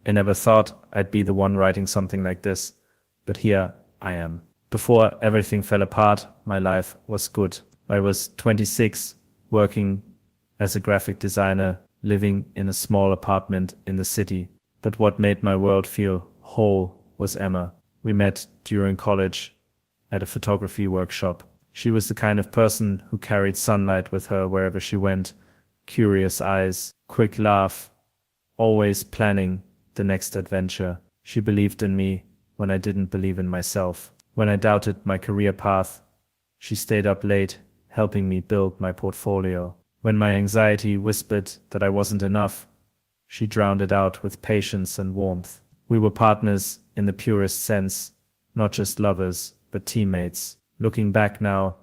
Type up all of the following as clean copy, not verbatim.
I never thought I'd be the one writing something like this, but here I am. Before everything fell apart, my life was good. I was 26, working as a graphic designer, living in a small apartment in the city. But what made my world feel whole was Emma. We met during college at a photography workshop. She was the kind of person who carried sunlight with her wherever she went. Curious eyes, quick laugh, always planning the next adventure. She believed in me when I didn't believe in myself. When I doubted my career path, she stayed up late, helping me build my portfolio. When my anxiety whispered that I wasn't enough, she drowned it out with patience and warmth. We were partners in the purest sense, not just lovers, but teammates. Looking back now,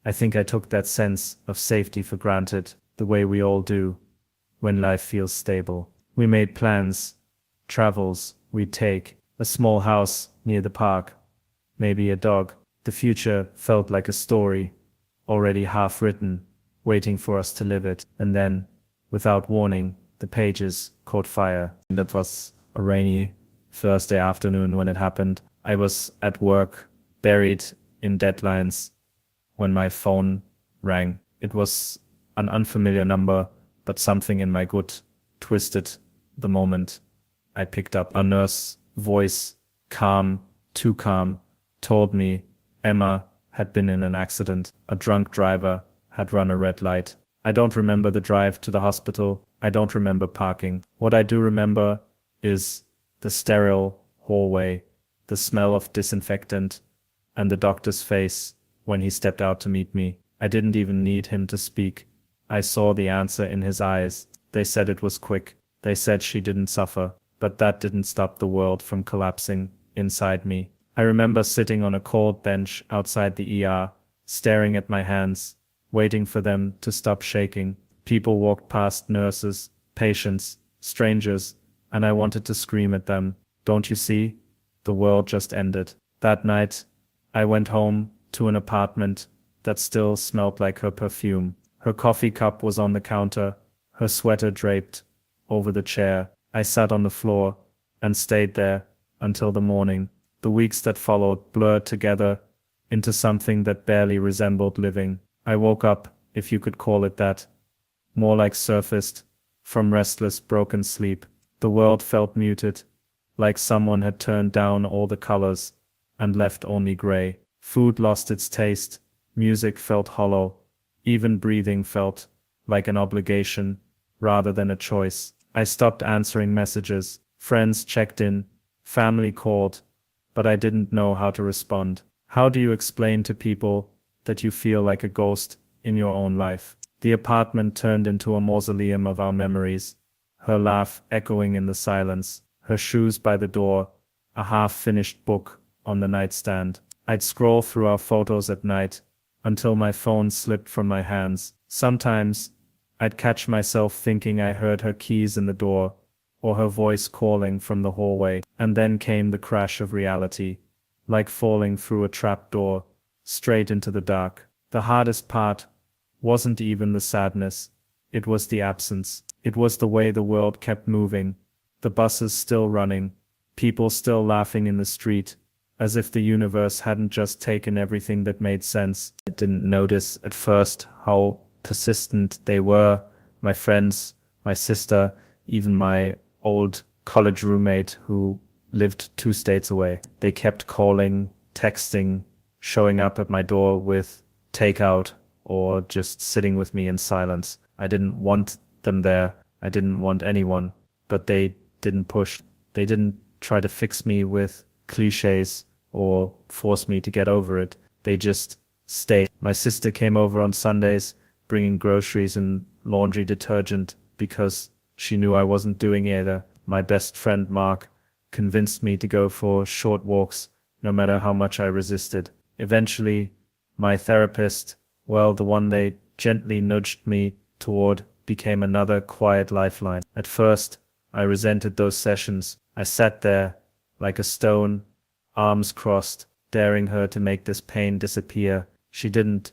I think I took that sense of safety for granted, the way we all do when life feels stable. We made plans, travels we'd take, a small house near the park, maybe a dog. The future felt like a story, already half written, waiting for us to live it. And then, without warning, the pages caught fire. That was a rainy Thursday afternoon when it happened. I was at work, buried in deadlines, when my phone rang. It was an unfamiliar number, but something in my gut twisted the moment I picked up. A nurse's voice, calm, too calm, told me Emma had been in an accident. A drunk driver had run a red light. I don't remember the drive to the hospital. I don't remember parking. What I do remember is the sterile hallway, the smell of disinfectant, and the doctor's face when he stepped out to meet me. I didn't even need him to speak. I saw the answer in his eyes. They said it was quick. They said she didn't suffer, but that didn't stop the world from collapsing inside me. I remember sitting on a cold bench outside the ER, staring at my hands, waiting for them to stop shaking. People walked past, nurses, patients, strangers, and I wanted to scream at them. Don't you see? The world just ended. That night, I went home to an apartment that still smelled like her perfume. Her coffee cup was on the counter, her sweater draped over the chair. I sat on the floor and stayed there until the morning. The weeks that followed blurred together into something that barely resembled living. I woke up, if you could call it that, more like surfaced from restless, broken sleep. The world felt muted, like someone had turned down all the colors and left only gray. Food lost its taste, music felt hollow, even breathing felt like an obligation rather than a choice. I stopped answering messages. Friends checked in, family called, but I didn't know how to respond. How do you explain to people that you feel like a ghost in your own life? The apartment turned into a mausoleum of our memories, her laugh echoing in the silence, her shoes by the door, a half-finished book on the nightstand. I'd scroll through our photos at night until my phone slipped from my hands. Sometimes I'd catch myself thinking I heard her keys in the door or her voice calling from the hallway. And then came the crash of reality, like falling through a trap door, straight into the dark. The hardest part wasn't even the sadness, it was the absence. It was the way the world kept moving, the buses still running, people still laughing in the street, as if the universe hadn't just taken everything that made sense. I didn't notice at first how persistent they were, my friends, my sister, even my old college roommate who lived 2 states away. They kept calling, texting, showing up at my door with takeout or just sitting with me in silence. I didn't want them there. I didn't want anyone, but they didn't push. They didn't try to fix me with cliches or force me to get over it. They just stayed. My sister came over on Sundays, bringing groceries and laundry detergent because she knew I wasn't doing either. My best friend Mark convinced me to go for short walks, no matter how much I resisted. Eventually, my therapist, well, the one they gently nudged me toward, became another quiet lifeline. At first, I resented those sessions. I sat there like a stone, arms crossed, daring her to make this pain disappear. She didn't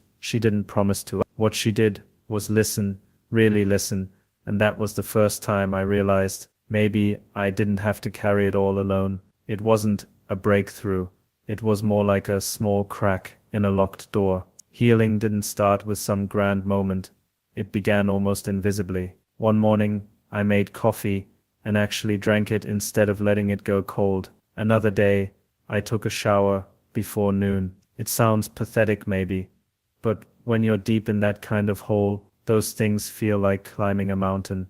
promise to. What she did was listen, really listen, and that was the first time I realized Maybe I didn't have to carry it all alone. It wasn't a breakthrough. It was more like a small crack in a locked door. Healing didn't start with some grand moment. It began almost invisibly. One morning, I made coffee and actually drank it instead of letting it go cold. Another day, I took a shower before noon. It sounds pathetic maybe, but when you're deep in that kind of hole, those things feel like climbing a mountain.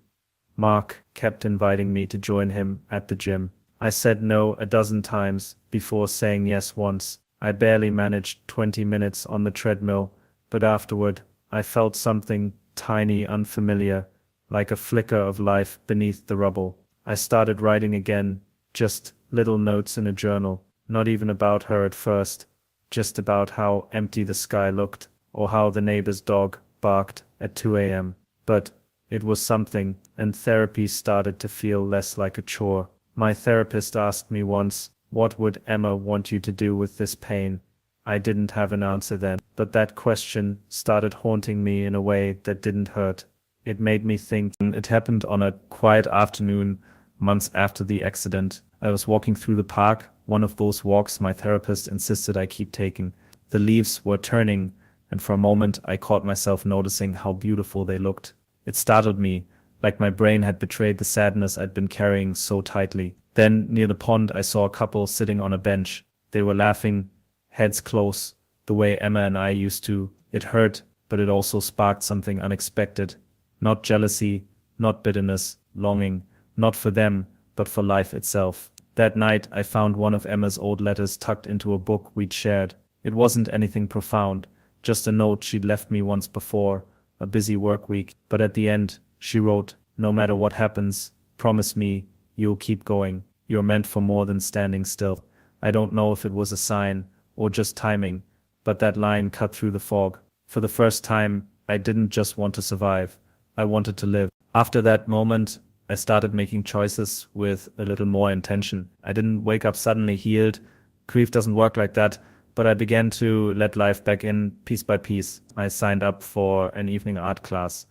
Mark kept inviting me to join him at the gym. I said no a dozen times before saying yes once. I barely managed 20 minutes on the treadmill, but afterward, I felt something tiny, unfamiliar, like a flicker of life beneath the rubble. I started writing again, just little notes in a journal, not even about her at first, just about how empty the sky looked, or how the neighbor's dog barked at 2 a.m. But it was something, and therapy started to feel less like a chore. My therapist asked me once, "What would Emma want you to do with this pain?" I didn't have an answer then, but that question started haunting me in a way that didn't hurt. It made me think. It happened on a quiet afternoon, months after the accident. I was walking through the park, one of those walks my therapist insisted I keep taking. The leaves were turning, and for a moment I caught myself noticing how beautiful they looked. It startled me, like my brain had betrayed the sadness I'd been carrying so tightly. Then, near the pond, I saw a couple sitting on a bench. They were laughing, heads close, the way Emma and I used to. It hurt, but it also sparked something unexpected. Not jealousy, not bitterness, longing, not for them, but for life itself. That night, I found one of Emma's old letters tucked into a book we'd shared. It wasn't anything profound, just a note she'd left me once before, a busy work week. But at the end, she wrote, "No matter what happens, promise me you'll keep going. You're meant for more than standing still." I don't know if it was a sign or just timing, but that line cut through the fog. For the first time, I didn't just want to survive. I wanted to live. After that moment, I started making choices with a little more intention. I didn't wake up suddenly healed. Grief doesn't work like that. But I began to let life back in piece by piece. I signed up for an evening art class.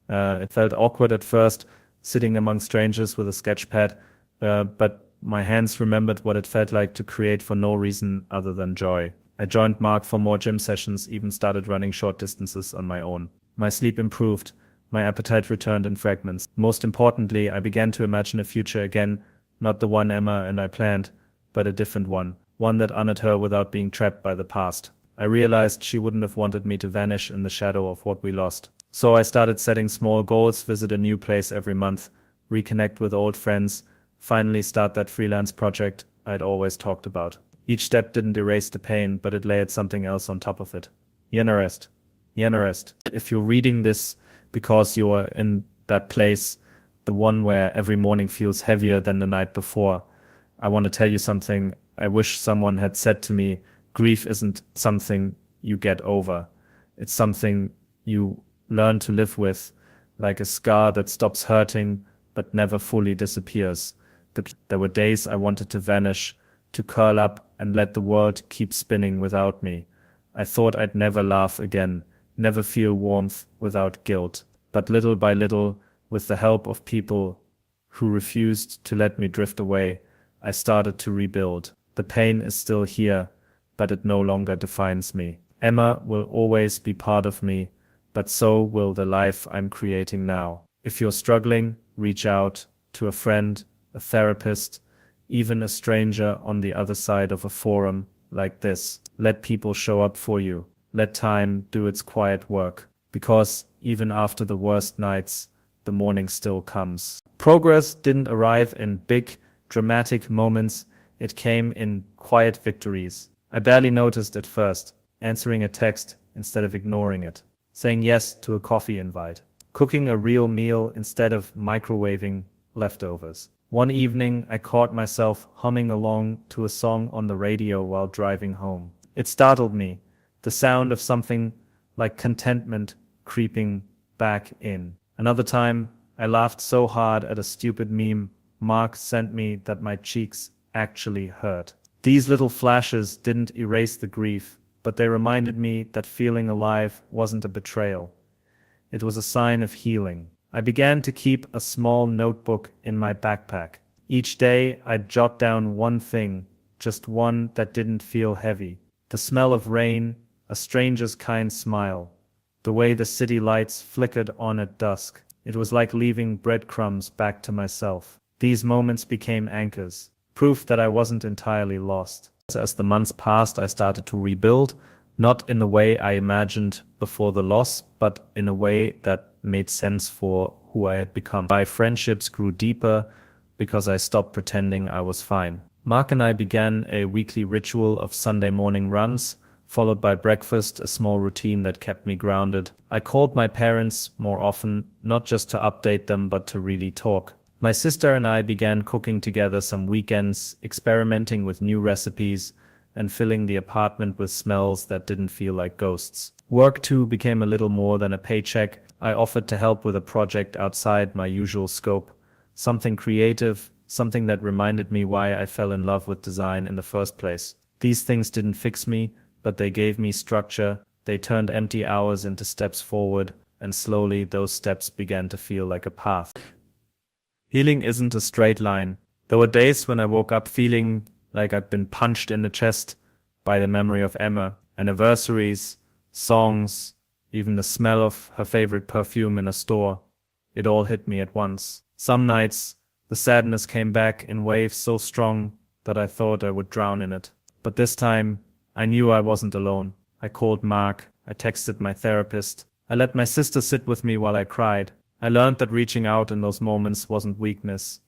It felt awkward at first, sitting among strangers with a sketch pad, but my hands remembered what it felt like to create for no reason other than joy. I joined Mark for more gym sessions, even started running short distances on my own. My sleep improved. My appetite returned in fragments. Most importantly, I began to imagine a future again, not the one Emma and I planned, but a different one. One that honored her without being trapped by the past. I realized she wouldn't have wanted me to vanish in the shadow of what we lost. So I started setting small goals, visit a new place every month, reconnect with old friends, finally start that freelance project I'd always talked about. Each step didn't erase the pain, but it layered something else on top of it. Generest. If you're reading this because you are in that place, the one where every morning feels heavier than the night before, I want to tell you something I wish someone had said to me. Grief isn't something you get over. It's something you learn to live with, like a scar that stops hurting but never fully disappears. There were days I wanted to vanish, to curl up and let the world keep spinning without me. I thought I'd never laugh again, never feel warmth without guilt. But little by little, with the help of people who refused to let me drift away, I started to rebuild. The pain is still here, but it no longer defines me. Emma will always be part of me, but so will the life I'm creating now. If you're struggling, reach out to a friend, a therapist, even a stranger on the other side of a forum like this. Let people show up for you. Let time do its quiet work. Because even after the worst nights, the morning still comes. Progress didn't arrive in big, dramatic moments. It came in quiet victories. I barely noticed at first, answering a text instead of ignoring it, saying yes to a coffee invite, cooking a real meal instead of microwaving leftovers. One evening, I caught myself humming along to a song on the radio while driving home. It startled me, the sound of something like contentment creeping back in. Another time, I laughed so hard at a stupid meme Mark sent me that my cheeks actually hurt. These little flashes didn't erase the grief, but they reminded me that feeling alive wasn't a betrayal. It was a sign of healing. I began to keep a small notebook in my backpack. Each day I'd jot down one thing, just one that didn't feel heavy. The smell of rain, a stranger's kind smile, the way the city lights flickered on at dusk. It was like leaving breadcrumbs back to myself. These moments became anchors, proof that I wasn't entirely lost. As the months passed, I started to rebuild, not in the way I imagined before the loss, but in a way that made sense for who I had become. My friendships grew deeper because I stopped pretending I was fine. Mark and I began a weekly ritual of Sunday morning runs, followed by breakfast, a small routine that kept me grounded. I called my parents more often, not just to update them, but to really talk. My sister and I began cooking together some weekends, experimenting with new recipes, and filling the apartment with smells that didn't feel like ghosts. Work too became a little more than a paycheck. I offered to help with a project outside my usual scope, something creative, something that reminded me why I fell in love with design in the first place. These things didn't fix me, but they gave me structure. They turned empty hours into steps forward, and slowly those steps began to feel like a path. Healing isn't a straight line. There were days when I woke up feeling like I'd been punched in the chest by the memory of Emma, anniversaries, songs, even the smell of her favorite perfume in a store. It all hit me at once. Some nights, the sadness came back in waves so strong that I thought I would drown in it. But this time, I knew I wasn't alone. I called Mark, I texted my therapist, I let my sister sit with me while I cried. I learned that reaching out in those moments wasn't weakness,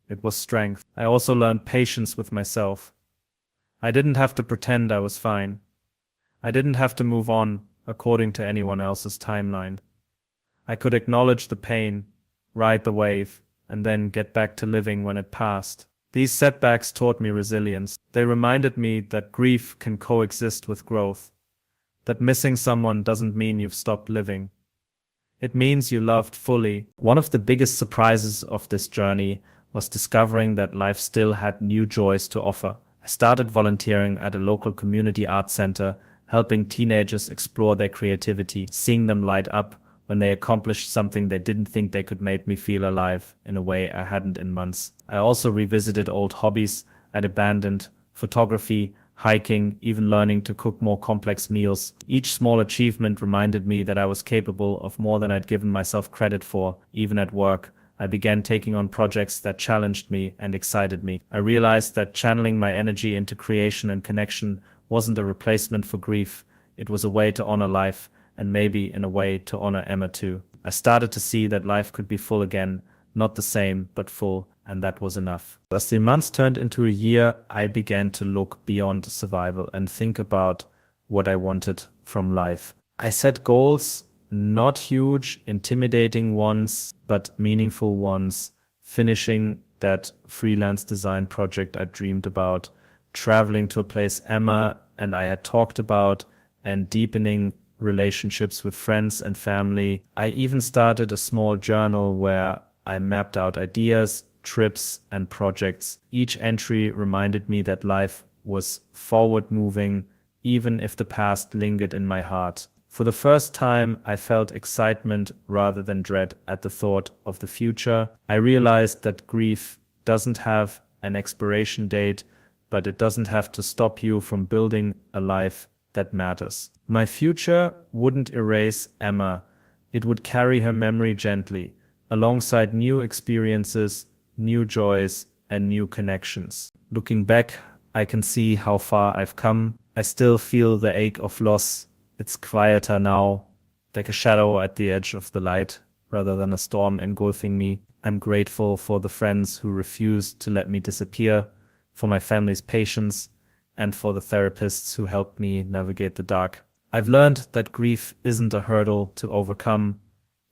it was strength. I also learned patience with myself. I didn't have to pretend I was fine. I didn't have to move on according to anyone else's timeline. I could acknowledge the pain, ride the wave, and then get back to living when it passed. These setbacks taught me resilience. They reminded me that grief can coexist with growth, that missing someone doesn't mean you've stopped living. It means you loved fully. One of the biggest surprises of this journey was discovering that life still had new joys to offer. I started volunteering at a local community art center, helping teenagers explore their creativity. Seeing them light up when they accomplished something they didn't think they could made me feel alive in a way I hadn't in months. I also revisited old hobbies I'd abandoned: photography, hiking, even learning to cook more complex meals. Each small achievement reminded me that I was capable of more than I'd given myself credit for. Even at work, I began taking on projects that challenged me and excited me. I realized that channeling my energy into creation and connection wasn't a replacement for grief. It was a way to honor life, and maybe in a way to honor Emma too. I started to see that life could be full again, not the same, but full, and that was enough. As the months turned into a year, I began to look beyond survival and think about what I wanted from life. I set goals, not huge, intimidating ones, but meaningful ones. Finishing that freelance design project I dreamed about, traveling to a place Emma and I had talked about, and deepening relationships with friends and family. I even started a small journal where I mapped out ideas, trips, and projects. Each entry reminded me that life was forward moving, even if the past lingered in my heart. For the first time, I felt excitement rather than dread at the thought of the future. I realized that grief doesn't have an expiration date, but it doesn't have to stop you from building a life that matters. My future wouldn't erase Emma. It would carry her memory gently, alongside new experiences, new joys, and new connections. Looking back, I can see how far I've come. I still feel the ache of loss. It's quieter now, like a shadow at the edge of the light, rather than a storm engulfing me. I'm grateful for the friends who refused to let me disappear, for my family's patience, and for the therapists who helped me navigate the dark. I've learned that grief isn't a hurdle to overcome.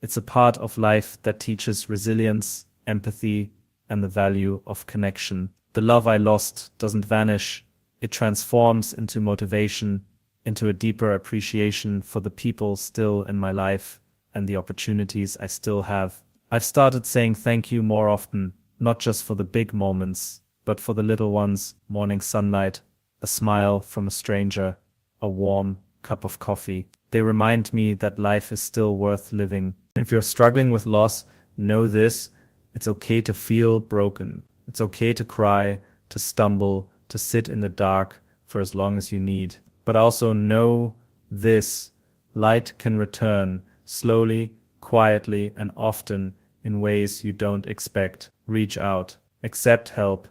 It's a part of life that teaches resilience, empathy, and the value of connection. The love I lost doesn't vanish. It transforms into motivation, into a deeper appreciation for the people still in my life and the opportunities I still have. I've started saying thank you more often, not just for the big moments, but for the little ones: morning sunlight, a smile from a stranger, a warm cup of coffee. They remind me that life is still worth living. If you're struggling with loss, Know this: it's okay to feel broken. It's okay to cry, to stumble, to sit in the dark for as long as you need. But also know this: light can return slowly, quietly, and often in ways you don't expect. Reach out, accept help,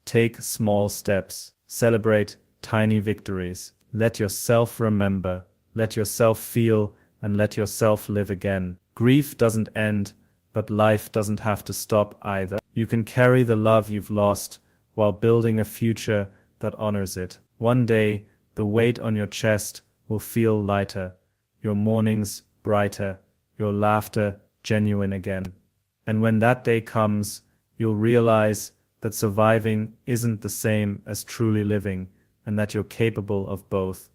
take small steps, celebrate tiny victories. Let yourself remember, let yourself feel, and let yourself live again. Grief doesn't end, but life doesn't have to stop either. You can carry the love you've lost while building a future that honors it. One day, the weight on your chest will feel lighter, your mornings brighter, your laughter genuine again. And when that day comes, you'll realize that surviving isn't the same as truly living, and that you're capable of both.